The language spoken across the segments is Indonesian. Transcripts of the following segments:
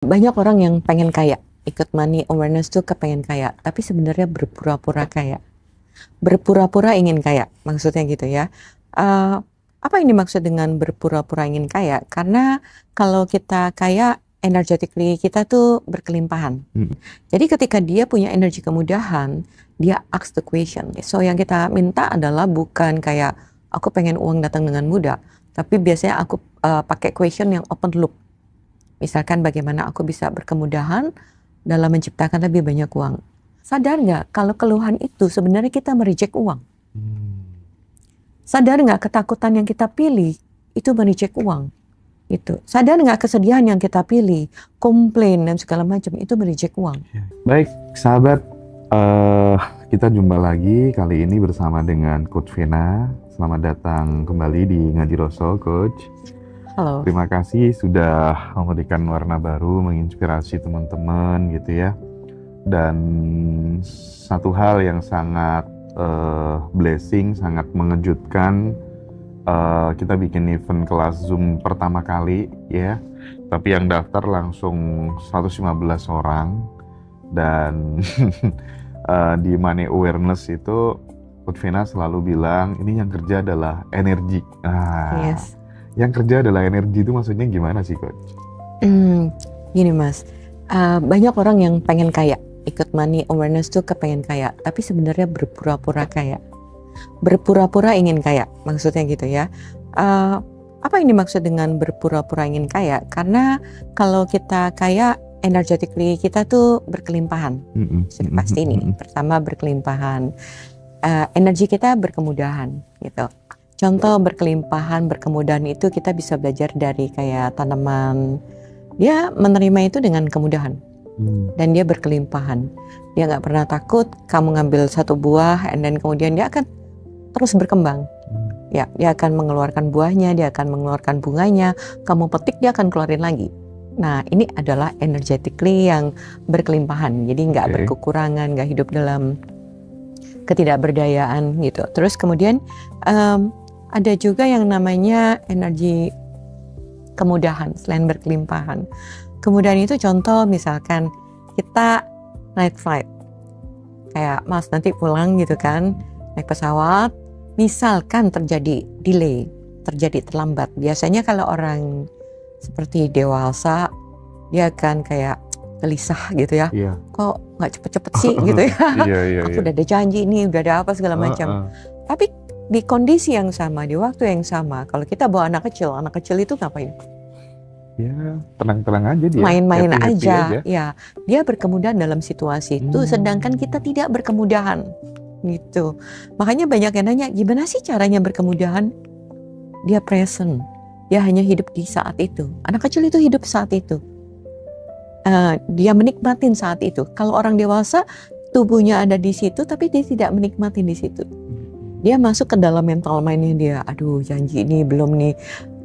Banyak orang yang pengen kaya, ikut money awareness tuh kepengen kaya, tapi sebenarnya berpura-pura kaya. Berpura-pura ingin kaya, maksudnya gitu ya. Eee, apa yang dimaksud dengan berpura-pura ingin kaya? Karena kalau kita kaya, energetically kita tuh berkelimpahan. Mhm. Jadi ketika dia punya energi kemudahan, dia ask the question. So yang kita minta adalah bukan kayak, "Aku pengen uang datang dengan mudah," tapi biasanya aku, pakai question yang open loop. Misalkan bagaimana aku bisa berkemudahan dalam menciptakan lebih banyak uang. Sadar nggak kalau keluhan itu sebenarnya kita mereject uang? Mmm. Sadar nggak ketakutan yang kita pilih itu mereject uang? Itu. Sadar nggak kesedihan yang kita pilih, komplain dan segala macam itu mereject uang? Iya. Baik, sahabat, kita jumpa lagi kali ini bersama dengan Coach Vena. Selamat datang kembali di Ngaji Roso, Coach. Halo. Terima kasih sudah memberikan warna baru, menginspirasi teman-teman gitu ya. Dan satu hal yang sangat blessing, sangat mengejutkan, kita bikin event kelas Zoom pertama kali ya, tapi yang daftar langsung 115 orang. Dan di money awareness itu Coach Vena selalu bilang ini yang kerja adalah energi. Yes. Yang kerja adalah energi itu maksudnya gimana sih, Coach? Gini Mas, banyak orang yang pengen kaya, ikut money awareness tuh kepengen kaya, tapi sebenarnya berpura-pura kaya. Berpura-pura ingin kaya, maksudnya gitu ya. Apa yang dimaksud dengan berpura-pura ingin kaya? Karena kalau kita kaya, energetically kita tuh berkelimpahan. Sudah pasti nih, pertama berkelimpahan. Energi kita berkemudahan gitu. Contoh berkelimpahan, berkemudahan itu kita bisa belajar dari kayak tanaman. Dia menerima itu dengan kemudahan. Dan dia berkelimpahan. Dia nggak pernah takut kamu ngambil satu buah and then kemudian dia akan terus berkembang. Ya, dia akan mengeluarkan buahnya, dia akan mengeluarkan bunganya, kamu petik dia akan keluarin lagi. Nah, ini adalah energetically yang berkelimpahan. Jadi nggak berkekurangan, nggak hidup dalam ketidakberdayaan gitu. Terus kemudian ada juga yang namanya energi kemudahan selain berkelimpahan. Kemudahan itu contoh misalkan kita night flight. Kayak Mas nanti pulang gitu kan, naik pesawat, misalkan terjadi delay, terjadi terlambat. Biasanya kalau orang seperti dewasa, dia akan kayak gelisah gitu ya. Iya. Kok nggak cepet-cepet sih gitu ya. Aku udah ada janji nih, udah ada apa segala macam. Tapi di kondisi yang sama, di waktu yang sama, kalau kita bawa anak kecil itu ngapain? Ya, tenang-tenang aja dia. Main-main happy aja. Ya, dia berkemudahan dalam situasi itu, sedangkan kita tidak berkemudahan. Gitu. Makanya banyak yang nanya, gimana sih caranya berkemudahan? Dia present. Dia hanya hidup di saat itu. Anak kecil itu hidup saat itu. Dia menikmatin saat itu. Kalau orang dewasa, tubuhnya ada di situ, tapi dia tidak menikmatin di situ. Dia masuk ke dalam mental mindnya dia. Aduh, janji ini belum nih,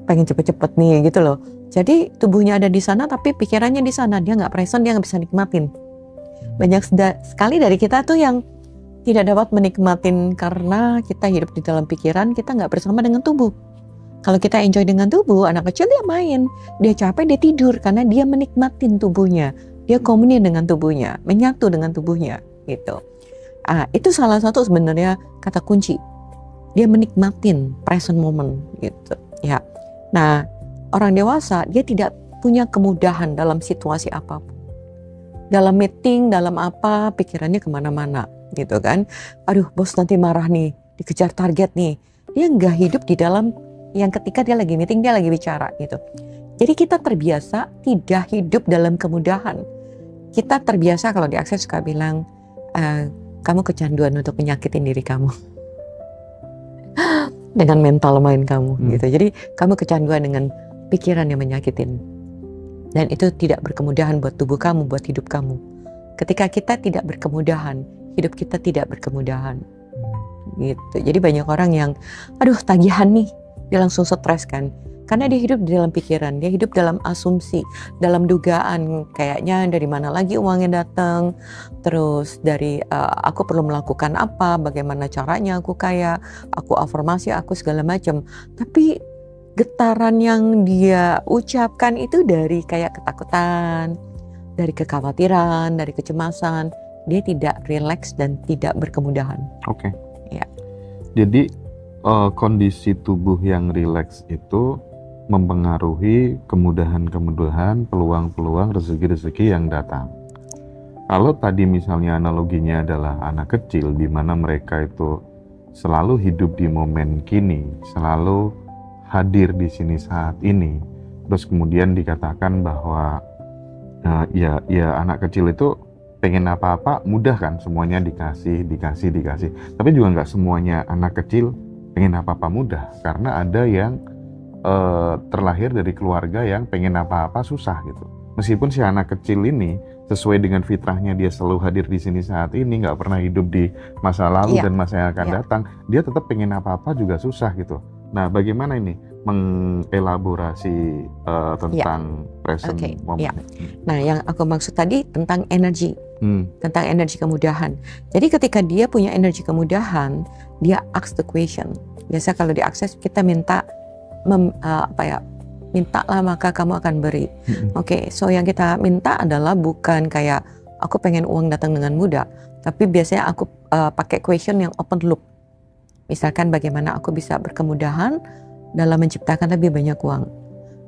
pengen cepet-cepet nih gitu loh. Jadi tubuhnya ada di sana, tapi pikirannya di sana. Dia nggak present, dia nggak bisa nikmatin. Banyak sekali dari kita tuh yang tidak dapat menikmatin karena kita hidup di dalam pikiran, kita nggak bersama dengan tubuh. Kalau kita enjoy dengan tubuh, anak kecil dia main, dia capek dia tidur karena dia menikmatin tubuhnya, dia komunis dengan tubuhnya, menyatu dengan tubuhnya, gitu. Itu salah satu sebenarnya kata kunci. Dia menikmatin present moment, gitu. Ya. Nah, orang dewasa dia tidak punya kemudahan dalam situasi apapun. Dalam meeting, dalam apa, pikirannya kemana-mana, gitu kan. Aduh, bos nanti marah nih, dikejar target nih. Dia nggak hidup di dalam yang ketika dia lagi meeting, dia lagi bicara gitu. Jadi kita terbiasa tidak hidup dalam kemudahan. Kita terbiasa kalau di Akses suka bilang, kamu kecanduan untuk menyakitin diri kamu. Dengan mental mind kamu gitu. Jadi kamu kecanduan dengan pikiran yang menyakitin. Dan itu tidak berkemudahan buat tubuh kamu, buat hidup kamu. Ketika kita tidak berkemudahan, hidup kita tidak berkemudahan. Gitu. Jadi banyak orang yang, aduh tagihan nih, dia langsung stres kan. Karena dia hidup di dalam pikiran, dia hidup dalam asumsi, dalam dugaan, kayaknya dari mana lagi uangnya datang, terus dari aku perlu melakukan apa, bagaimana caranya aku kaya, aku afirmasi, aku segala macam. Tapi getaran yang dia ucapkan itu dari kayak ketakutan, dari kekhawatiran, dari kecemasan. Dia tidak rileks dan tidak berkemudahan. Oke. Ya. Jadi kondisi tubuh yang rileks itu mempengaruhi kemudahan-kemudahan, peluang-peluang, rezeki-rezeki yang datang. Kalau tadi misalnya analoginya adalah anak kecil di mana mereka itu selalu hidup di momen kini, selalu hadir di sini saat ini, terus kemudian dikatakan bahwa ya anak kecil itu pengen apa-apa mudah kan, semuanya dikasih. Tapi juga nggak semuanya anak kecil pengen apa-apa mudah, karena ada yang terlahir dari keluarga yang pengen apa-apa susah gitu. Meskipun si anak kecil ini sesuai dengan fitrahnya dia selalu hadir di sini saat ini, nggak pernah hidup di masa lalu dan masa yang akan datang, dia tetap pengen apa-apa juga susah gitu. Nah, bagaimana ini mengelaborasi tentang present moment? Nah, yang aku maksud tadi tentang energi, tentang energi kemudahan. Jadi ketika dia punya energi kemudahan, dia ask the question. Biasa kalau diakses kita minta mintalah maka kamu akan beri. Oke, so yang kita minta adalah bukan kayak aku pengen uang datang dengan mudah, tapi biasanya aku pakai question yang open loop. Misalkan bagaimana aku bisa berkemudahan dalam menciptakan lebih banyak uang.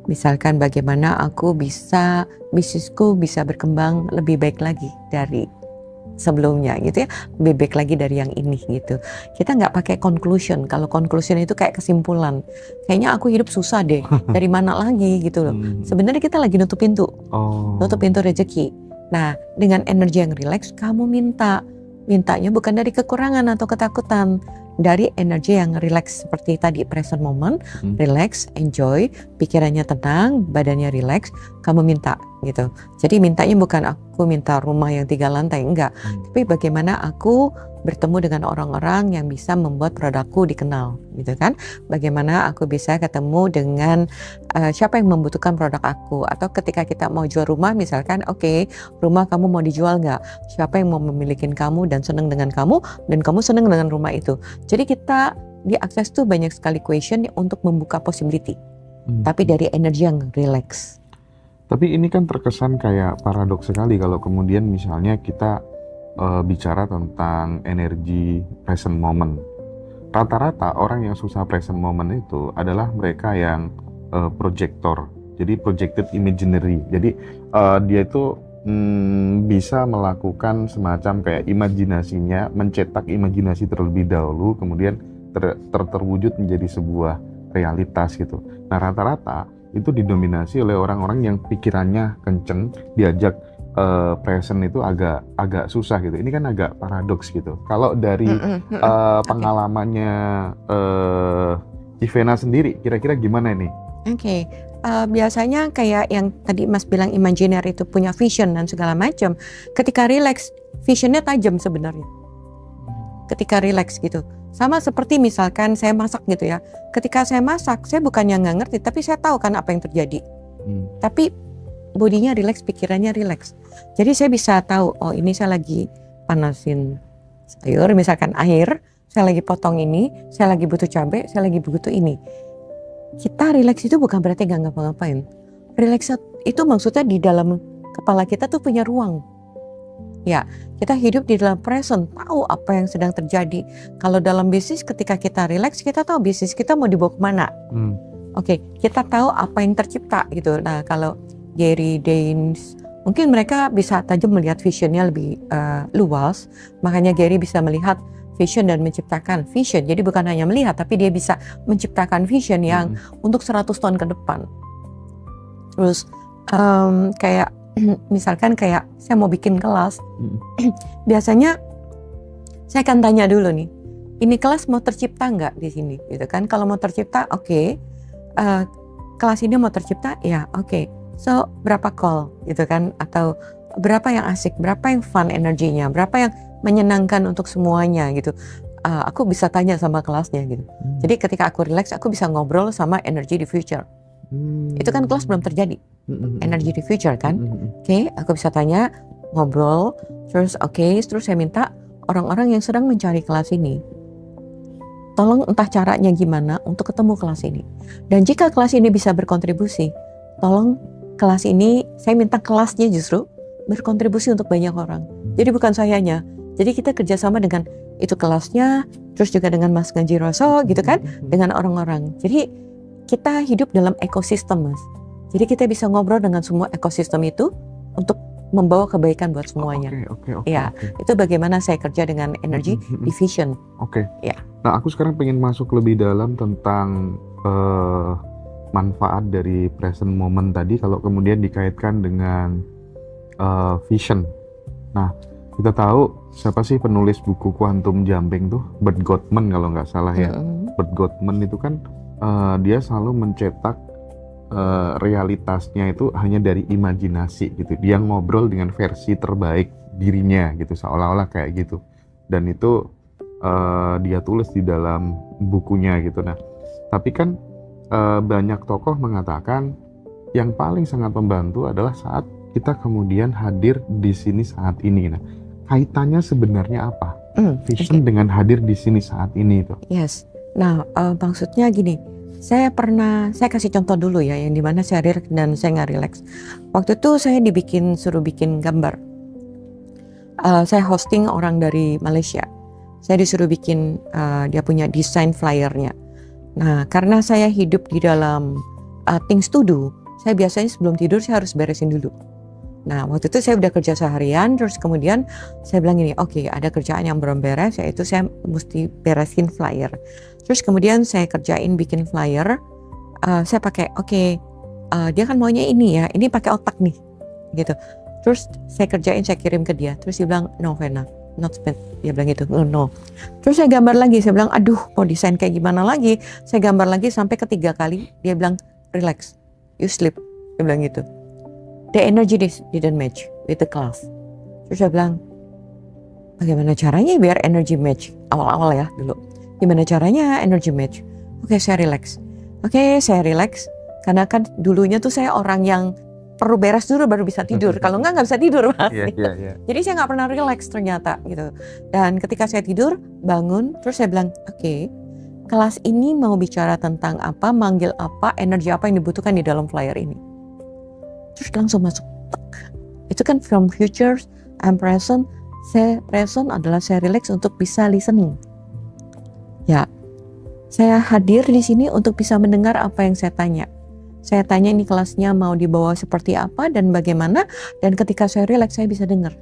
Misalkan bagaimana aku bisa, bisnisku bisa berkembang lebih baik lagi dari sebelumnya gitu ya, lebih baik lagi dari yang ini gitu. Kita nggak pakai conclusion. Kalau conclusion itu kayak kesimpulan. Kayaknya aku hidup susah deh. Dari mana lagi gitu loh. Sebenarnya kita lagi nutup pintu, nutup pintu rezeki. Nah, dengan energi yang rileks, kamu mintanya bukan dari kekurangan atau ketakutan, dari energi yang rileks seperti tadi present moment, relax, enjoy, pikirannya tenang, badannya relax, kamu minta gitu. Jadi mintanya bukan aku minta rumah yang 3 lantai, enggak. Tapi bagaimana aku bertemu dengan orang-orang yang bisa membuat produkku dikenal gitu kan. Bagaimana aku bisa ketemu dengan siapa yang membutuhkan produk aku. Atau ketika kita mau jual rumah misalkan, oke, rumah kamu mau dijual nggak? Siapa yang mau memilikin kamu dan senang dengan kamu, dan kamu senang dengan rumah itu. Jadi kita di akses tuh banyak sekali question untuk membuka possibility. Tapi dari energi yang relax. Tapi ini kan terkesan kayak paradoks sekali kalau kemudian misalnya kita bicara tentang energi present moment. Rata-rata orang yang susah present moment itu adalah mereka yang projector. Jadi projected imaginary. Jadi dia itu bisa melakukan semacam kayak imajinasinya, mencetak imajinasi terlebih dahulu, kemudian terwujud menjadi sebuah realitas gitu. Nah, rata-rata itu didominasi oleh orang-orang yang pikirannya kenceng, diajak present itu agak susah gitu. Ini kan agak paradoks gitu. Kalau dari pengalamannya Ivena sendiri, kira-kira gimana ini? Oke. Biasanya kayak yang tadi Mas bilang imajiner itu punya vision dan segala macam. Ketika relax, visionnya tajam sebenarnya. Ketika relax gitu. Sama seperti misalkan saya masak gitu ya. Ketika saya masak, saya bukannya nggak ngerti, tapi saya tahu kan apa yang terjadi. Tapi bodinya relax, pikirannya relax. Jadi saya bisa tahu, oh ini saya lagi panasin sayur, misalkan air, saya lagi potong ini, saya lagi butuh cabai, saya lagi butuh ini. Kita relax itu bukan berarti nggak ngapa-ngapain. Relax itu maksudnya di dalam kepala kita tuh punya ruang. Ya, kita hidup di dalam present, tahu apa yang sedang terjadi. Kalau dalam bisnis ketika kita relax, kita tahu bisnis kita mau dibawa kemana. Oke, kita tahu apa yang tercipta gitu. Nah, kalau Gary, Danes, mungkin mereka bisa tajam melihat visionnya lebih luas. Makanya Gary bisa melihat vision dan menciptakan vision. Jadi bukan hanya melihat, tapi dia bisa menciptakan vision yang untuk 100 tahun ke depan. Terus kayak misalkan kayak saya mau bikin kelas, biasanya saya akan tanya dulu nih, ini kelas mau tercipta nggak di sini, gitu kan? Kalau mau tercipta, oke. Kelas ini mau tercipta, ya oke. So berapa call, gitu kan? Atau berapa yang asik, berapa yang fun energinya, berapa yang menyenangkan untuk semuanya gitu. Aku bisa tanya sama kelasnya gitu. Jadi ketika aku relax, aku bisa ngobrol sama energy di future. Itu kan kelas belum terjadi. Energy di future kan. Oke, aku bisa tanya, ngobrol, terus terus saya minta orang-orang yang sedang mencari kelas ini. tolong entah caranya gimana untuk ketemu kelas ini. Dan jika kelas ini bisa berkontribusi, tolong kelas ini, saya minta kelasnya justru berkontribusi untuk banyak orang. Jadi bukan sayanya. Jadi kita kerjasama dengan itu kelasnya, terus juga dengan Mas Ganji Roso gitu kan, dengan orang-orang. Jadi kita hidup dalam ekosistem, Mas. Jadi kita bisa ngobrol dengan semua ekosistem itu untuk membawa kebaikan buat semuanya. Oke. Ya, itu bagaimana saya kerja dengan energy division. Oke. Ya. Nah, aku sekarang pengen masuk lebih dalam tentang manfaat dari present moment tadi kalau kemudian dikaitkan dengan vision. Nah, kita tahu siapa sih penulis buku Quantum Jumping tuh? Bert Gottman kalau nggak salah ya. Bert Gottman itu kan dia selalu mencetak realitasnya itu hanya dari imajinasi gitu. Dia ngobrol dengan versi terbaik dirinya gitu, seolah-olah kayak gitu. Dan itu dia tulis di dalam bukunya gitu. Nah, tapi kan banyak tokoh mengatakan yang paling sangat membantu adalah saat kita kemudian hadir di sini saat ini. Nah, kaitannya sebenarnya apa? Vision dengan hadir di sini saat ini itu. Yes. Nah, maksudnya gini. Saya kasih contoh dulu ya, yang dimana saya relax dan saya nggak relax. Waktu itu saya suruh bikin gambar. Saya hosting orang dari Malaysia. Saya disuruh bikin, dia punya desain flyernya. Nah, karena saya hidup di dalam things to do, saya biasanya sebelum tidur saya harus beresin dulu. Nah, waktu itu saya udah kerja seharian, terus kemudian saya bilang gini, oke, ada kerjaan yang belum beres, yaitu saya mesti beresin flyer. Terus kemudian saya kerjain bikin flyer, saya pakai, dia kan maunya ini ya, ini pakai otak nih, gitu. Terus saya kerjain, saya kirim ke dia, terus dia bilang, no Vena, not spent, dia bilang gitu, no. Terus saya gambar lagi, saya bilang, aduh, mau desain kayak gimana lagi? Saya gambar lagi sampai ketiga kali, dia bilang, relax, you sleep, dia bilang gitu. The energy didn't match with the class. Terus saya bilang, bagaimana caranya biar energy match? Awal-awal ya dulu. Gimana caranya energy match? Oke, saya relax. Karena kan dulunya tuh saya orang yang perlu beres dulu baru bisa tidur. Kalau nggak bisa tidur, Mas. Yeah. Jadi saya nggak pernah relax ternyata gitu. Dan ketika saya tidur, bangun, terus saya bilang, oke, kelas ini mau bicara tentang apa, manggil apa, energi apa yang dibutuhkan di dalam flyer ini. Terus langsung masuk. Itu kan from future and present. Saya present adalah saya relax untuk bisa listening. Ya, saya hadir di sini untuk bisa mendengar apa yang saya tanya. Saya tanya ini kelasnya mau dibawa seperti apa dan bagaimana, dan ketika saya relax saya bisa dengar.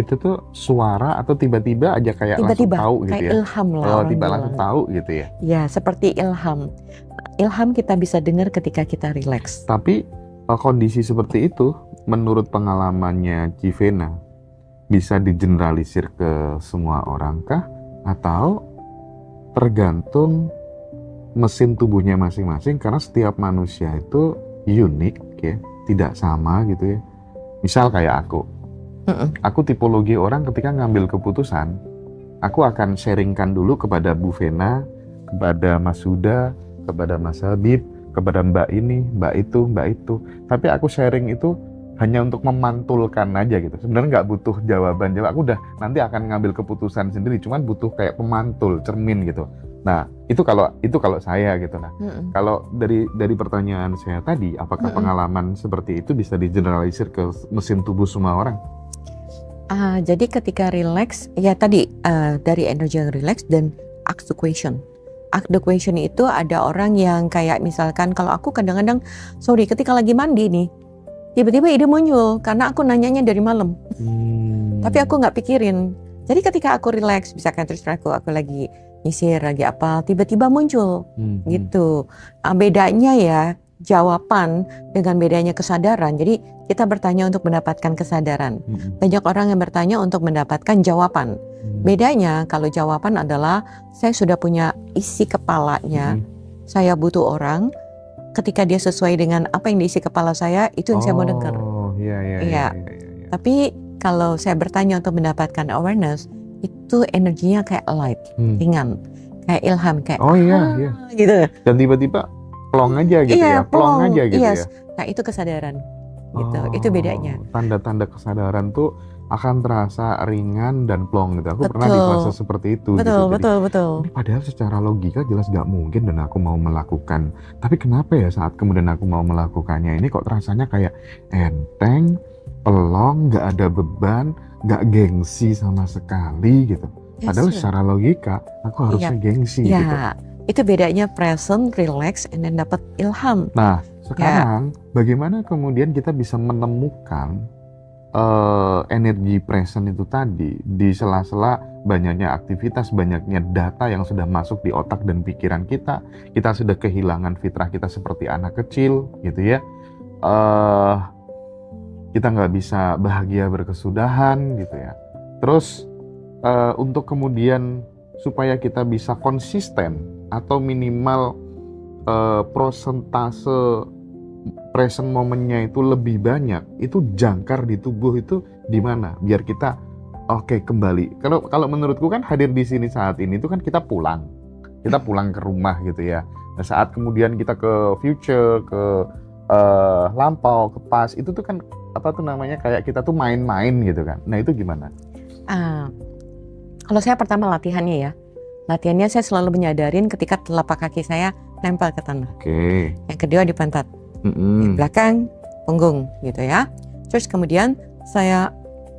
Itu tuh suara atau tiba-tiba aja kayak langsung tahu gitu kayak ya? Ilham lah. Oh, tiba langsung tahu gitu ya? Ya, seperti ilham. Ilham kita bisa dengar ketika kita relax. Tapi kondisi seperti itu, menurut pengalamannya Civena, bisa digeneralisir ke semua orang kah? Atau tergantung mesin tubuhnya masing-masing, karena setiap manusia itu unik ya, tidak sama gitu ya. Misal kayak aku tipologi orang ketika ngambil keputusan, aku akan sharingkan dulu kepada Bu Vena, kepada Mas Huda, kepada Mas Habib, kepada Mbak ini, Mbak itu. Tapi aku sharing itu hanya untuk memantulkan aja gitu. Sebenarnya nggak butuh jawaban. Aku udah nanti akan ngambil keputusan sendiri. Cuman butuh kayak pemantul, cermin gitu. Nah, itu kalau saya gitu. Nah, kalau dari pertanyaan saya tadi, apakah pengalaman seperti itu bisa digeneralisir ke mesin tubuh semua orang? Jadi ketika relax, ya tadi dari energi yang relax dan ask the question. Ask the question itu ada orang yang kayak misalkan kalau aku kadang-kadang, ketika lagi mandi nih, tiba-tiba ide muncul karena aku nanyanya dari malam. Tapi aku nggak pikirin. Jadi ketika aku relax, misalkan terus aku lagi nyisir, lagi apa, tiba-tiba muncul gitu. Bedanya ya jawaban dengan bedanya kesadaran. Jadi kita bertanya untuk mendapatkan kesadaran. Banyak orang yang bertanya untuk mendapatkan jawaban. Bedanya kalau jawaban adalah saya sudah punya isi kepalanya, saya butuh orang. Ketika dia sesuai dengan apa yang diisi kepala saya, itu yang saya mau dengar. Iya. Tapi kalau saya bertanya untuk mendapatkan awareness, itu energinya kayak light, ringan, kayak ilham, kayak gitu. Dan tiba-tiba plong aja gitu ya, plong aja gitu ya. Nah itu kesadaran, gitu. Itu bedanya. Tanda-tanda kesadaran tuh akan terasa ringan dan plong gitu. Aku pernah di fase seperti itu gitu. Betul. Padahal secara logika jelas gak mungkin dan aku mau melakukan. Tapi kenapa ya saat kemudian aku mau melakukannya ini kok rasanya kayak enteng, pelong, gak ada beban, gak gengsi sama sekali gitu. Padahal secara logika aku harusnya gengsi gitu. Itu bedanya present, relax, and then dapat ilham. Nah, sekarang bagaimana kemudian kita bisa menemukan energi present itu tadi di sela-sela banyaknya aktivitas, banyaknya data yang sudah masuk di otak dan pikiran kita sudah kehilangan fitrah kita seperti anak kecil gitu ya. Kita nggak bisa bahagia berkesudahan gitu ya. Terus untuk kemudian supaya kita bisa konsisten atau minimal prosentase present momennya itu lebih banyak, itu jangkar di tubuh itu di mana biar kita kembali. Kalau menurutku kan hadir di sini saat ini itu kan kita pulang ke rumah gitu ya. Nah, saat kemudian kita ke future, ke lampau, ke past, itu tuh kan kayak kita tuh main-main gitu kan. Nah itu gimana? Kalau saya pertama latihannya saya selalu menyadarin ketika telapak kaki saya nempel ke tanah. Yang kedua di pantat. Di belakang punggung gitu ya. Terus kemudian saya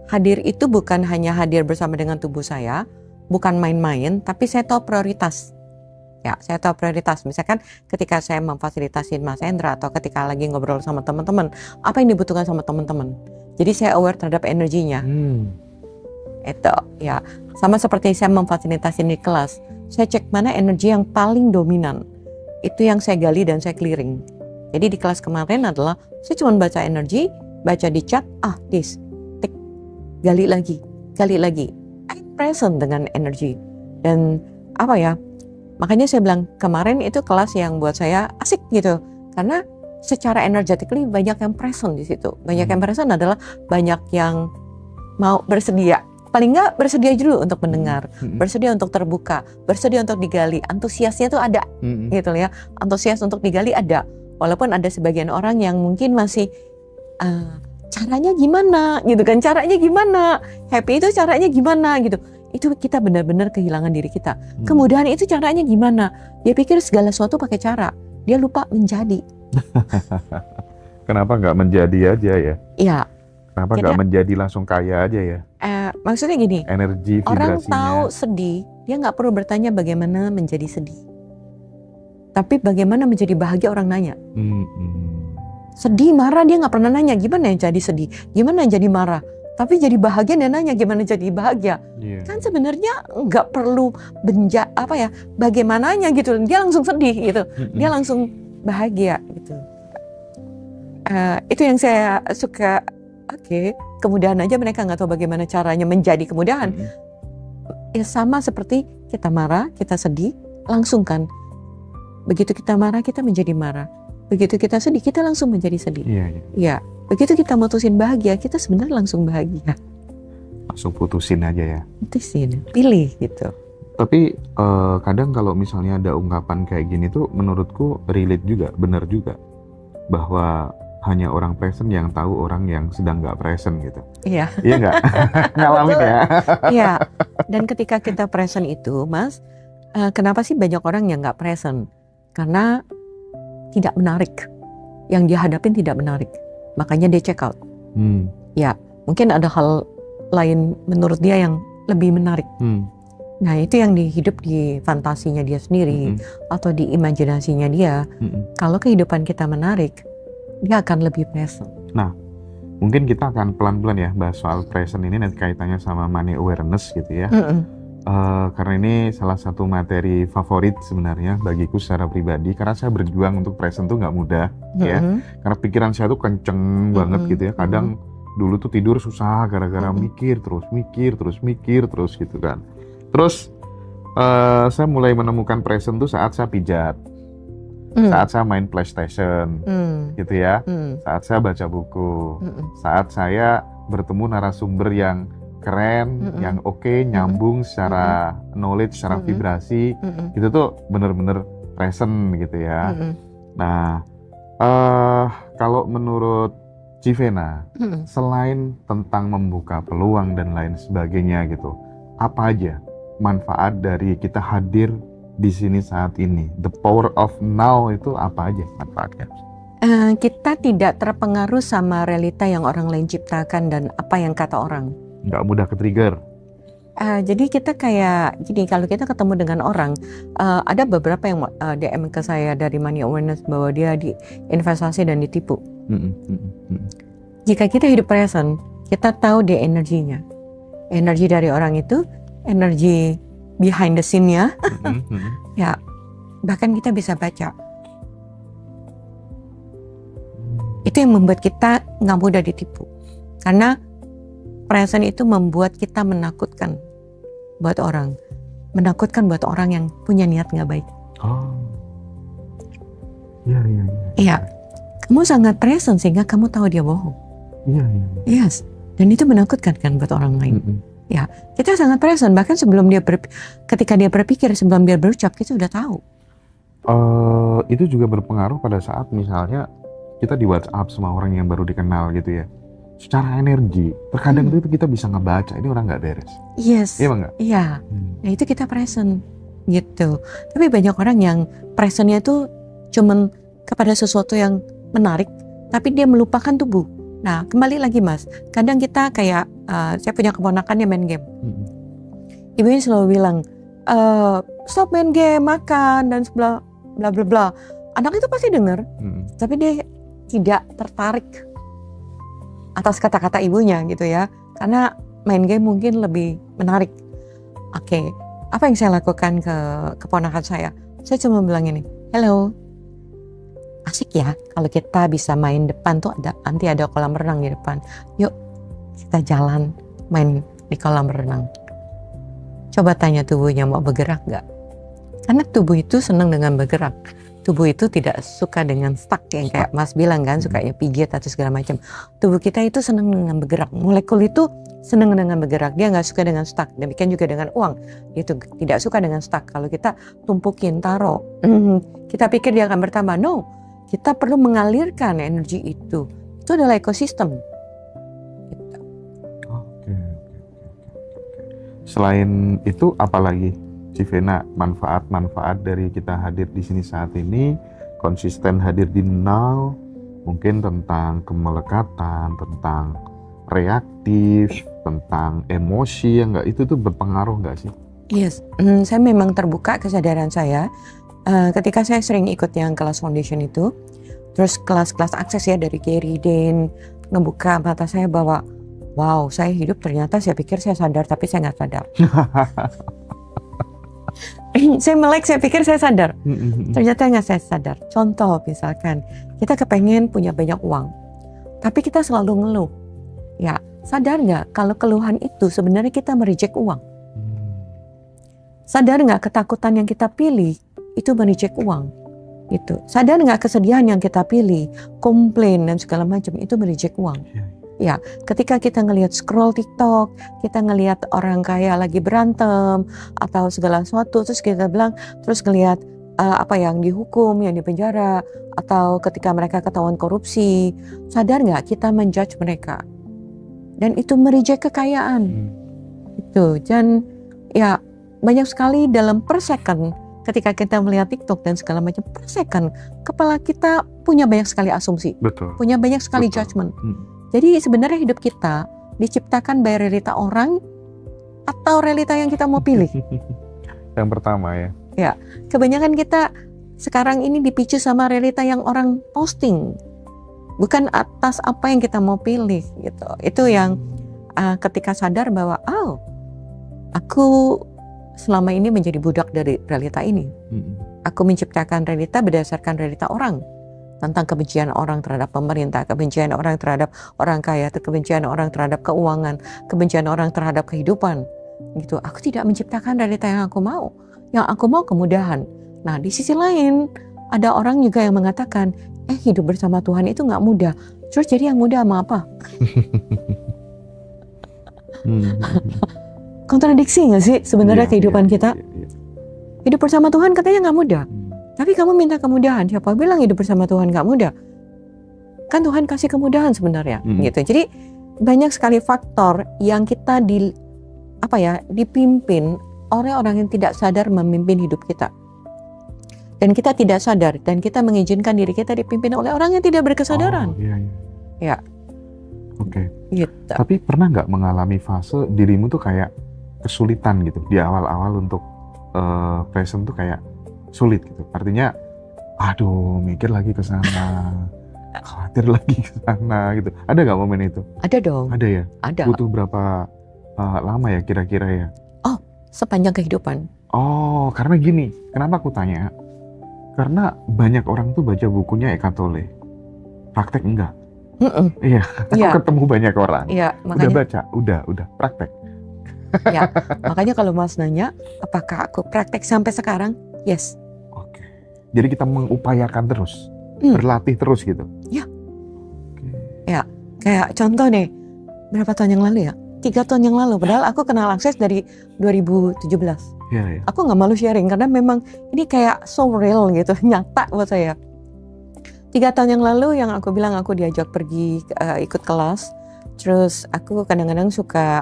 hadir itu bukan hanya hadir bersama dengan tubuh saya, bukan main-main, tapi saya tahu prioritas. Ya, saya tahu prioritas. Misalkan ketika saya memfasilitasi Mas Hendra atau ketika lagi ngobrol sama teman-teman, apa yang dibutuhkan sama teman-teman. Jadi saya aware terhadap energinya. Itu ya, sama seperti saya memfasilitasi di kelas. Saya cek mana energi yang paling dominan. Itu yang saya gali dan saya clearing. Jadi di kelas kemarin adalah saya cuma baca energi, baca di chat, this, tik, gali lagi. I'm present dengan energi. Dan makanya saya bilang kemarin itu kelas yang buat saya asik gitu. Karena secara energetically banyak yang present di situ. Banyak yang present adalah banyak yang mau bersedia. Paling nggak bersedia dulu untuk mendengar, bersedia untuk terbuka, bersedia untuk digali. Antusiasnya tuh ada, gitu ya. Antusias untuk digali ada. Walaupun ada sebagian orang yang mungkin masih caranya gimana gitu kan, caranya gimana, happy itu caranya gimana gitu. Itu kita benar-benar kehilangan diri kita. Kemudahan itu caranya gimana? Dia pikir segala sesuatu pakai cara, dia lupa menjadi. Kenapa nggak menjadi aja ya? Iya. Kenapa nggak menjadi langsung kaya aja ya? Maksudnya gini, energi vibrasinya. Orang tahu sedih, dia nggak perlu bertanya bagaimana menjadi sedih. Tapi bagaimana menjadi bahagia orang nanya. Sedih, marah dia nggak pernah nanya gimana yang jadi sedih, gimana yang jadi marah. Tapi jadi bahagia dia nanya gimana jadi bahagia. Kan sebenarnya nggak perlu bagaimananya gitu. Dia langsung sedih gitu, dia langsung bahagia gitu. Itu yang saya suka. Kemudahan aja mereka nggak tahu bagaimana caranya menjadi kemudahan. Ya sama seperti kita marah, kita sedih, langsung kan. Begitu kita marah, kita menjadi marah. Begitu kita sedih, kita langsung menjadi sedih. Iya. Begitu kita mutusin bahagia, kita sebenarnya langsung bahagia. Langsung putusin aja ya. Putusin, pilih gitu. Tapi kadang kalau misalnya ada ungkapan kayak gini tuh menurutku relate juga, benar juga. Bahwa hanya orang present yang tahu orang yang sedang nggak present gitu. Iya. Iya nggak? Ngalamin ya? Iya. Dan ketika kita present itu, Mas, kenapa sih banyak orang yang nggak present? Karena tidak menarik. Yang dia hadapin tidak menarik. Makanya dia check out. Ya, mungkin ada hal lain menurut dia yang lebih menarik. Nah, itu yang hidup di fantasinya dia sendiri atau di imajinasinya dia. Kalau kehidupan kita menarik, dia akan lebih present. Nah, mungkin kita akan pelan-pelan ya bahas soal present ini nanti kaitannya sama money awareness gitu ya. Karena ini salah satu materi favorit sebenarnya bagiku secara pribadi, karena saya berjuang untuk present tuh nggak mudah ya. Karena pikiran saya tuh kenceng banget gitu ya. Kadang dulu tuh tidur susah gara-gara mikir terus gitu kan. Terus saya mulai menemukan present tuh saat saya pijat, saat saya main PlayStation gitu ya, saat saya baca buku, saat saya bertemu narasumber yang keren, yang nyambung secara knowledge, secara vibrasi, itu tuh bener-bener present gitu ya. Nah, kalau menurut Civena, Mm-mm. selain tentang membuka peluang dan lain sebagainya gitu, apa aja manfaat dari kita hadir di sini saat ini? The power of now itu apa aja manfaatnya? Kita tidak terpengaruh sama realita yang orang lain ciptakan dan apa yang kata orang. Nggak mudah ke-trigger. Jadi kita kayak gini, kalau kita ketemu dengan orang, ada beberapa yang DM ke saya dari Money Awareness bahwa dia di investasi dan ditipu. Jika kita hidup present, kita tahu dia energinya. Energi dari orang itu, energi behind the scene-nya, ya bahkan kita bisa baca. Itu yang membuat kita nggak mudah ditipu. Karena present itu membuat kita menakutkan buat orang. Menakutkan buat orang yang punya niat nggak baik. Oh, iya. Iya, kamu sangat present sehingga kamu tahu dia bohong. Iya. Yes, dan itu menakutkan kan buat orang lain. Ya, kita sangat present. Bahkan sebelum ketika dia berpikir, sebelum dia berucap, kita udah tahu. Itu juga berpengaruh pada saat misalnya kita di WhatsApp sama orang yang baru dikenal gitu ya. Secara energi, terkadang itu kita bisa ngebaca ini orang nggak beres. Yes. Iya nggak? Iya. Nah itu kita present gitu. Tapi banyak orang yang presentnya itu cuman kepada sesuatu yang menarik, tapi dia melupakan tubuh. Nah kembali lagi Mas, kadang kita kayak saya punya keponakan yang main game. Ibunya selalu bilang, stop main game, makan dan bla bla bla bla. Anak itu pasti dengar, tapi dia tidak tertarik atas kata-kata ibunya gitu ya, karena main game mungkin lebih menarik. Oke, apa yang saya lakukan ke keponakan saya cuma bilang ini, hello, asik ya kalau kita bisa main depan tuh nanti ada kolam renang di depan, yuk kita jalan main di kolam renang. Coba tanya tubuhnya mau bergerak gak? Karena tubuh itu senang dengan bergerak. Tubuh itu tidak suka dengan stuck yang kayak Mas bilang kan, sukanya pijit atau segala macam. Tubuh kita itu senang dengan bergerak. Molekul itu senang dengan bergerak. Dia nggak suka dengan stuck. Demikian juga dengan uang. Dia tuh tidak suka dengan stuck. Kalau kita tumpukin, taruh, kita pikir dia akan bertambah. No, kita perlu mengalirkan energi itu. Itu adalah ekosistem. Gitu. Oke. Selain itu apalagi? Civena, manfaat dari kita hadir di sini saat ini, konsisten hadir di now, mungkin tentang kemelekatan, tentang reaktif, tentang emosi, yang itu tuh berpengaruh nggak sih? Yes, saya memang terbuka kesadaran saya ketika saya sering ikut yang kelas foundation itu, terus kelas-kelas akses ya dari Gary Dan, ngebuka mata saya bahwa wow, saya hidup ternyata saya pikir saya sadar tapi saya nggak sadar. Saya melek, saya pikir saya sadar, ternyata nggak saya sadar. Contoh misalkan, kita kepengen punya banyak uang, tapi kita selalu ngeluh. Ya, sadar nggak kalau keluhan itu sebenarnya kita mereject uang? Sadar nggak ketakutan yang kita pilih itu mereject uang? Gitu. Sadar nggak kesedihan yang kita pilih, komplain dan segala macam itu mereject uang? Ya, ketika kita ngelihat scroll TikTok, kita ngelihat orang kaya lagi berantem atau segala sesuatu, terus kita bilang, terus ngelihat apa yang dihukum, yang dipenjara, atau ketika mereka ketahuan korupsi, sadar nggak kita menjudge mereka? Dan itu mereject kekayaan. Itu, dan ya banyak sekali dalam per second ketika kita melihat TikTok dan segala macam, per second kepala kita punya banyak sekali asumsi, punya banyak sekali judgement. Jadi sebenarnya hidup kita diciptakan by realita orang atau realita yang kita mau pilih. Yang pertama ya. Ya, kebanyakan kita sekarang ini dipicu sama realita yang orang posting, bukan atas apa yang kita mau pilih gitu. Itu yang ketika sadar bahwa aku selama ini menjadi budak dari realita ini. Aku menciptakan realita berdasarkan realita orang. Tentang kebencian orang terhadap pemerintah, kebencian orang terhadap orang kaya, kebencian orang terhadap keuangan, kebencian orang terhadap kehidupan. Gitu. Aku tidak menciptakan realita yang aku mau. Yang aku mau kemudahan. Nah, di sisi lain ada orang juga yang mengatakan, hidup bersama Tuhan itu nggak mudah. Terus jadi yang mudah sama apa? Kontradiksi nggak sih sebenarnya kehidupan kita? Hidup bersama Tuhan katanya nggak mudah. Tapi kamu minta kemudahan, siapa bilang hidup bersama Tuhan gak mudah? Kan Tuhan kasih kemudahan sebenarnya, gitu. Jadi banyak sekali faktor yang kita dipimpin oleh orang yang tidak sadar memimpin hidup kita. Dan kita tidak sadar dan kita mengizinkan diri kita dipimpin oleh orang yang tidak berkesadaran. Iya. Ya. Oke. Gitu. Tapi pernah nggak mengalami fase dirimu tuh kayak kesulitan gitu di awal-awal untuk present tuh kayak sulit gitu. Artinya, aduh, mikir lagi ke sana. Khawatir lagi ke sana gitu. Ada nggak momen itu? Ada dong. Ada ya? Ada. Butuh berapa lama ya kira-kira ya? Oh, sepanjang kehidupan. Oh, karena gini. Kenapa aku tanya? Karena banyak orang tuh baca bukunya Eckhart Tolle. Praktek enggak? Iya, aku ketemu banyak orang. Iya, makanya. Udah baca, udah praktek. Ya, makanya kalau Mas nanya, apakah aku praktek sampai sekarang? Yes. Oke. Jadi kita mengupayakan terus. Berlatih terus gitu. Ya. Ya, kayak contoh nih, berapa tahun yang lalu ya? 3 tahun yang lalu, padahal aku kenal Akses dari 2017. Ya. Aku nggak malu sharing karena memang ini kayak so real gitu, nyata buat saya. 3 tahun yang lalu yang aku bilang aku diajak pergi ikut kelas, terus aku kadang-kadang suka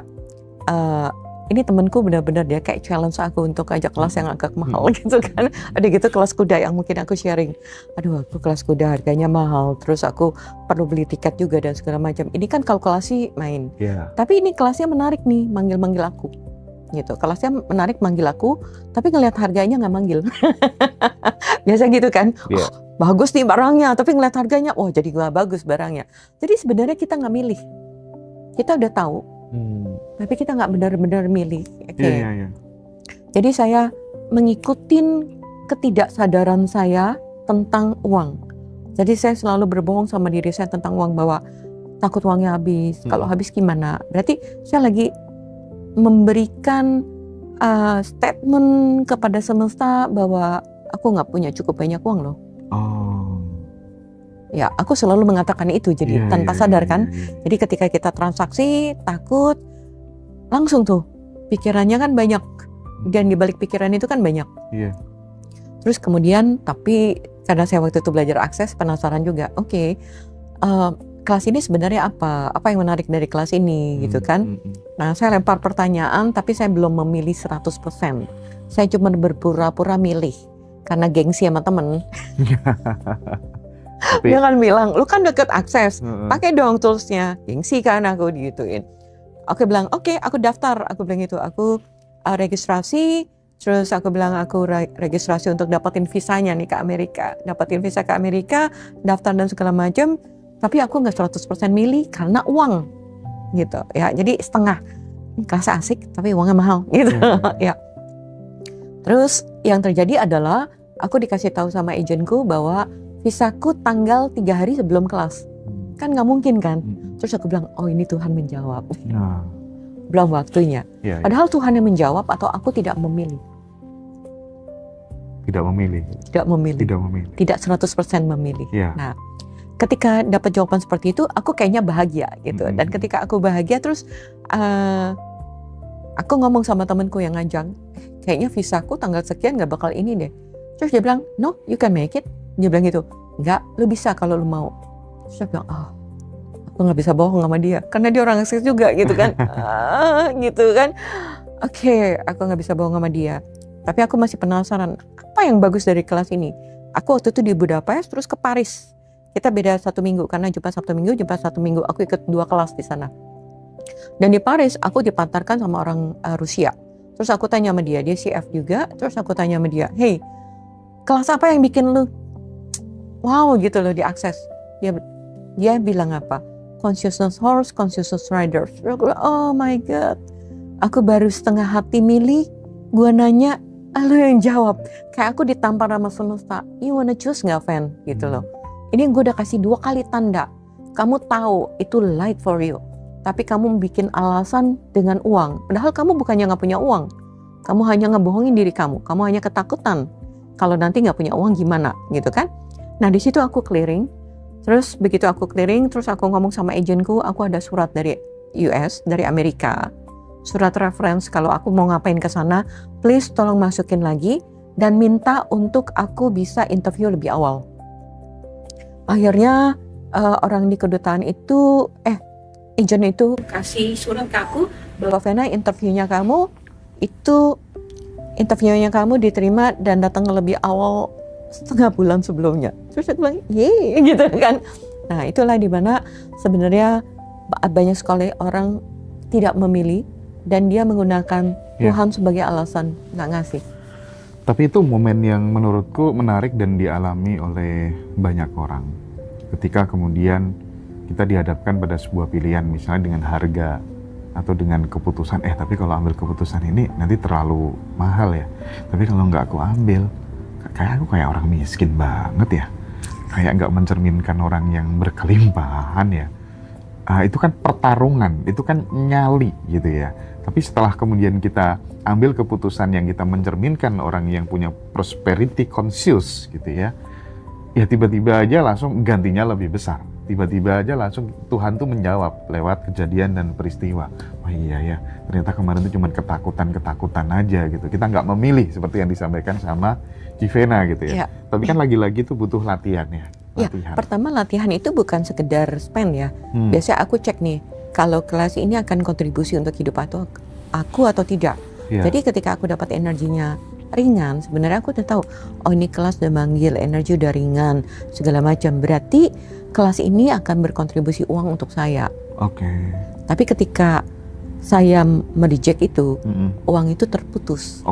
ini temanku benar-benar dia kayak challenge aku untuk ajak kelas yang agak mahal gitu kan. Ada gitu kelas kuda yang mungkin aku sharing. Aduh, aku kelas kuda harganya mahal, terus aku perlu beli tiket juga dan segala macam. Ini kan kalkulasi main. Yeah. Tapi ini kelasnya menarik nih, manggil-manggil aku. Gitu. Kelasnya menarik manggil aku, tapi ngelihat harganya nggak manggil. Biasa gitu kan. Yeah. Bagus nih barangnya, tapi ngelihat harganya, wah jadi nggak bagus barangnya. Jadi sebenarnya kita nggak milih. Kita udah tahu. Tapi kita nggak benar-benar milih. Okay. Yeah. Jadi saya mengikutin ketidaksadaran saya tentang uang. Jadi saya selalu berbohong sama diri saya tentang uang, bahwa takut uangnya habis. Kalau habis gimana? Berarti saya lagi memberikan statement kepada semesta bahwa aku nggak punya cukup banyak uang loh. Ya, aku selalu mengatakan itu, jadi tanpa sadar kan. Jadi ketika kita transaksi, takut, langsung tuh pikirannya kan banyak, dan di balik pikiran itu kan banyak. Terus kemudian, tapi karena saya waktu itu belajar Akses, penasaran juga. Oke, kelas ini sebenarnya apa? Apa yang menarik dari kelas ini, gitu kan? Nah, saya lempar pertanyaan, tapi saya belum memilih 100%. Saya cuma berpura-pura milih karena gengsi sama temen. Tapi, dia kan bilang, lu kan deket Akses, pakai dong toolsnya. Gengsi kan aku digituin. Aku bilang, oke, aku daftar. Aku bilang gitu, aku registrasi. Terus aku bilang aku registrasi untuk dapetin visanya nih ke Amerika. Dapetin visa ke Amerika, daftar dan segala macam. Tapi aku nggak 100% milih karena uang. Gitu ya, jadi setengah. Kerasa asik, tapi uangnya mahal. Gitu ya. Terus yang terjadi adalah, aku dikasih tahu sama agenku bahwa visaku tanggal 3 hari sebelum kelas. Kan nggak mungkin kan. Terus aku bilang, oh ini Tuhan menjawab. Belum waktunya. Padahal Tuhan yang menjawab atau aku tidak memilih. Tidak memilih. Tidak 100% memilih. Nah, ketika dapat jawaban seperti itu, aku kayaknya bahagia gitu. Dan ketika aku bahagia, terus aku ngomong sama temanku yang ngajak, kayaknya visaku tanggal sekian nggak bakal ini deh. Terus dia bilang, no, you can make it. Dia bilang gitu, enggak, lu bisa kalau lu mau. Terus saya bilang, aku nggak bisa bohong sama dia, karena dia orang Akses juga gitu kan. Gitu kan. Oke, aku nggak bisa bohong sama dia. Tapi aku masih penasaran, apa yang bagus dari kelas ini? Aku waktu itu di Budapest, terus ke Paris. Kita beda 1 minggu, karena Jumat Sabtu Minggu, aku ikut 2 kelas di sana. Dan di Paris, aku dipantarkan sama orang Rusia. Terus aku tanya sama dia CF juga. Terus aku tanya sama dia, hey, kelas apa yang bikin lu wow gitu loh di Akses? Dia bilang apa? Consciousness Horse, Consciousness Riders. Oh my God. Aku baru setengah hati milih. Gua nanya, lu yang jawab. Kayak aku ditampar sama semesta. You wanna choose gak, Van? Gitu loh. Ini gue udah kasih 2 kali tanda. Kamu tahu itu light for you. Tapi kamu bikin alasan dengan uang. Padahal kamu bukannya gak punya uang. Kamu hanya ngebohongin diri kamu. Kamu hanya ketakutan. Kalau nanti gak punya uang gimana? Gitu kan? Nah di situ aku clearing, terus begitu aku clearing, terus aku ngomong sama agentku, aku ada surat dari US, dari Amerika, surat reference kalau aku mau ngapain ke sana, please tolong masukin lagi dan minta untuk aku bisa interview lebih awal. Akhirnya orang di kedutaan itu, agent itu kasih surat ke aku bahwa Vena interviewnya kamu diterima dan datang lebih awal setengah bulan sebelumnya. Terus aku bilang, yeay gitu kan. Nah itulah dimana sebenarnya banyak sekali orang tidak memilih dan dia menggunakan Tuhan sebagai alasan nggak ngasih. Tapi itu momen yang menurutku menarik dan dialami oleh banyak orang. Ketika kemudian kita dihadapkan pada sebuah pilihan, misalnya dengan harga atau dengan keputusan, tapi kalau ambil keputusan ini nanti terlalu mahal ya. Tapi kalau nggak aku ambil, aku kayak orang miskin banget ya. Kayak nggak mencerminkan orang yang berkelimpahan ya. Itu kan pertarungan, itu kan nyali gitu ya. Tapi setelah kemudian kita ambil keputusan yang kita mencerminkan orang yang punya prosperity conscious gitu ya, ya tiba-tiba aja langsung gantinya lebih besar. Tiba-tiba aja langsung Tuhan tuh menjawab lewat kejadian dan peristiwa. Oh iya ya, ternyata kemarin itu cuma ketakutan aja gitu. Kita nggak memilih seperti yang disampaikan sama Civena gitu ya. Tapi kan lagi-lagi tuh butuh latihan ya. Ya, pertama latihan itu bukan sekedar spend ya. Biasanya aku cek nih, kalau kelas ini akan kontribusi untuk hidup aku atau tidak. Jadi ketika aku dapat energinya ringan, sebenarnya aku udah tahu, oh ini kelas udah manggil, energi udah ringan, segala macam. Berarti kelas ini akan berkontribusi uang untuk saya. Tapi ketika saya mereject itu, uang itu terputus.